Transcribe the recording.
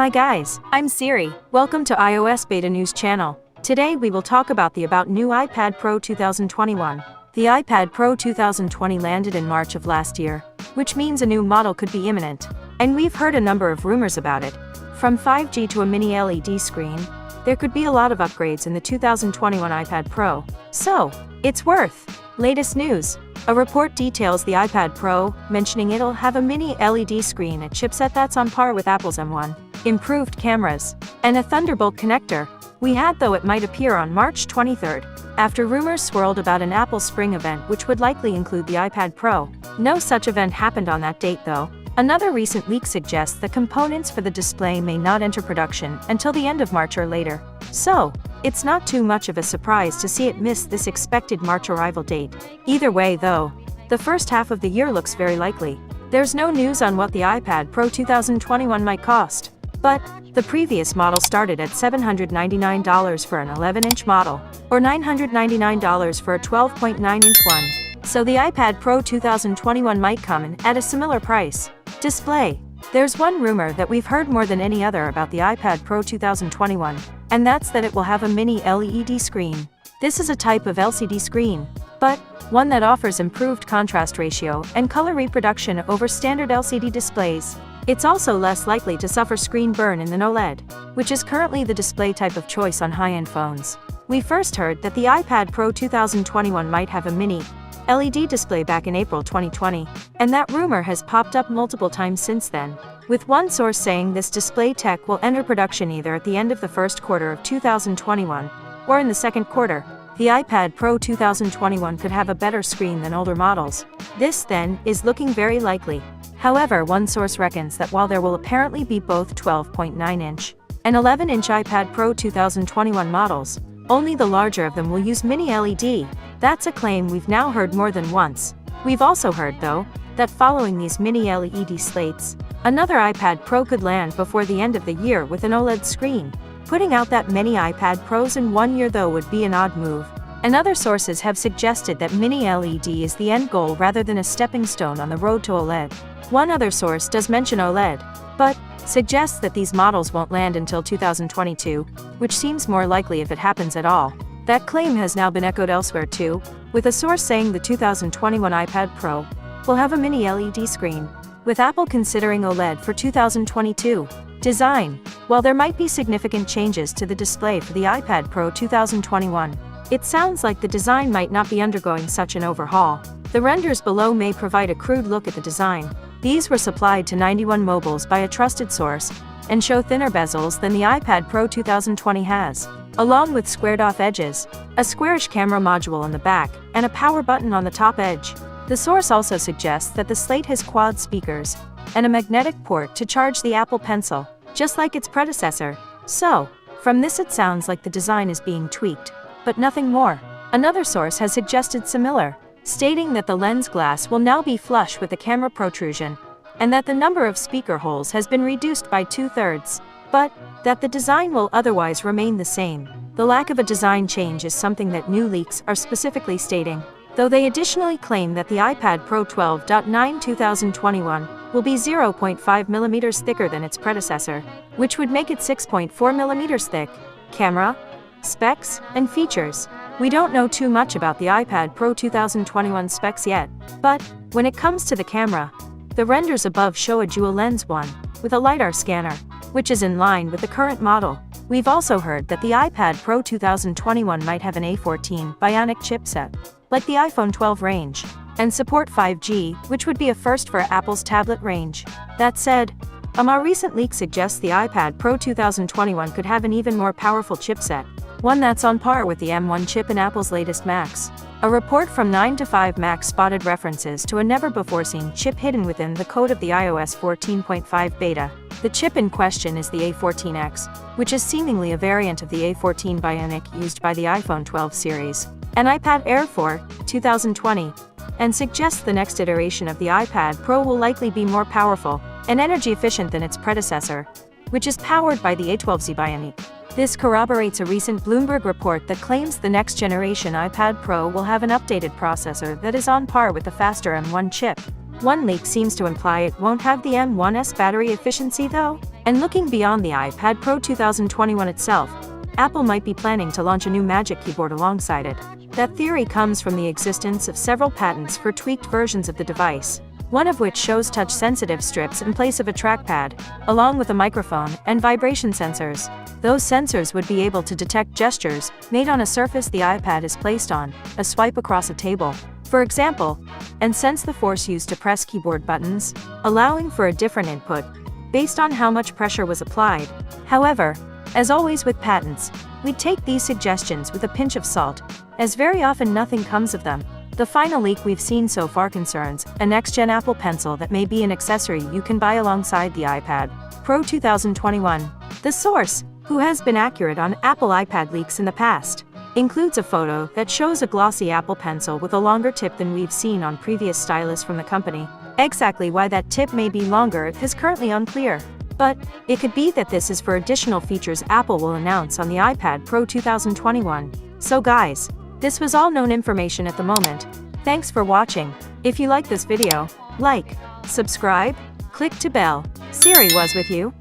Hi guys, I'm Siri. Welcome to iOS Beta News channel. Today we will talk about the new iPad Pro 2021. The iPad Pro 2020 landed in March of last year, which means a new model could be imminent. And we've heard a number of rumors about it. From 5G to a mini LED screen, there could be a lot of upgrades in the 2021 iPad Pro. So, it's worth. Latest news. A report details the iPad Pro, mentioning it'll have a mini LED screen, a chipset that's on par with Apple's M1, improved cameras, and a Thunderbolt connector. We had though it might appear on March 23rd, after rumors swirled about an Apple Spring event which would likely include the iPad Pro. No such event happened on that date though. Another recent leak suggests that components for the display may not enter production until the end of March or later. So, it's not too much of a surprise to see it miss this expected March arrival date. Either way though, the first half of the year looks very likely. There's no news on what the iPad Pro 2021 might cost. But, the previous model started at $799 for an 11-inch model, or $999 for a 12.9-inch one. So the iPad Pro 2021 might come in at a similar price. Display. There's one rumor that we've heard more than any other about the iPad Pro 2021, and that's that it will have a mini LED screen. This is a type of LCD screen, but one that offers improved contrast ratio and color reproduction over standard LCD displays. It's also less likely to suffer screen burn than OLED, which is currently the display type of choice on high-end phones. We first heard that the iPad Pro 2021 might have a mini LED display back in April 2020, and that rumor has popped up multiple times since then, with one source saying this display tech will enter production either at the end of the first quarter of 2021 or in the second quarter. The iPad Pro 2021 could have a better screen than older models. This, then, is looking very likely. However, one source reckons that while there will apparently be both 12.9-inch and 11-inch iPad Pro 2021 models, only the larger of them will use mini LED. That's a claim we've now heard more than once. We've also heard, though, that following these mini LED slates, another iPad Pro could land before the end of the year with an OLED screen. Putting out that many iPad Pros in 1 year though would be an odd move, and other sources have suggested that mini LED is the end goal rather than a stepping stone on the road to OLED. One other source does mention OLED, but suggests that these models won't land until 2022, which seems more likely if it happens at all. That claim has now been echoed elsewhere too, with a source saying the 2021 iPad Pro will have a mini LED screen, with Apple considering OLED for 2022. Design. While there might be significant changes to the display for the iPad Pro 2021, it sounds like the design might not be undergoing such an overhaul. The renders below may provide a crude look at the design. These were supplied to 91 Mobiles by a trusted source, and show thinner bezels than the iPad Pro 2020 has, along with squared-off edges, a squarish camera module on the back, and a power button on the top edge. The source also suggests that the slate has quad speakers and a magnetic port to charge the Apple Pencil, just like its predecessor. So, from this it sounds like the design is being tweaked, but nothing more. Another source has suggested similar, stating that the lens glass will now be flush with the camera protrusion, and that the number of speaker holes has been reduced by 2/3, but that the design will otherwise remain the same. The lack of a design change is something that new leaks are specifically stating, though they additionally claim that the iPad Pro 12.9 2021 will be 0.5 millimeters thicker than its predecessor, which would make it 6.4 millimeters thick. Camera, specs, and features. We don't know too much about the iPad Pro 2021 specs yet, but when it comes to the camera, the renders above show a dual lens one, with a LiDAR scanner, which is in line with the current model. We've also heard that the iPad Pro 2021 might have an A14 Bionic chipset, like the iPhone 12 range, and support 5G, which would be a first for Apple's tablet range. That said, a more recent leak suggests the iPad Pro 2021 could have an even more powerful chipset, one that's on par with the M1 chip in Apple's latest Macs. A report from 9to5Mac spotted references to a never-before-seen chip hidden within the code of the iOS 14.5 beta. The chip in question is the A14X, which is seemingly a variant of the A14 Bionic used by the iPhone 12 series and iPad Air 4, 2020, and suggests the next iteration of the iPad Pro will likely be more powerful and energy efficient than its predecessor, which is powered by the A12Z Bionic. This corroborates a recent Bloomberg report that claims the next generation iPad Pro will have an updated processor that is on par with the faster M1 chip. One leak seems to imply it won't have the M1's battery efficiency though. And looking beyond the iPad Pro 2021 itself, Apple might be planning to launch a new Magic Keyboard alongside it. That theory comes from the existence of several patents for tweaked versions of the device, one of which shows touch-sensitive strips in place of a trackpad, along with a microphone and vibration sensors. Those sensors would be able to detect gestures made on a surface the iPad is placed on, a swipe across a table, for example, and sense the force used to press keyboard buttons, allowing for a different input based on how much pressure was applied. However, as always with patents, we take these suggestions with a pinch of salt, as very often nothing comes of them. The final leak we've seen so far concerns a next-gen Apple Pencil that may be an accessory you can buy alongside the iPad Pro 2021. The source, who has been accurate on Apple iPad leaks in the past, includes a photo that shows a glossy Apple Pencil with a longer tip than we've seen on previous stylus from the company. Exactly why that tip may be longer is currently unclear, but it could be that this is for additional features Apple will announce on the iPad Pro 2021. So guys, this was all known information at the moment. Thanks for watching. If you like this video, like, subscribe, click to bell. Siri was with you.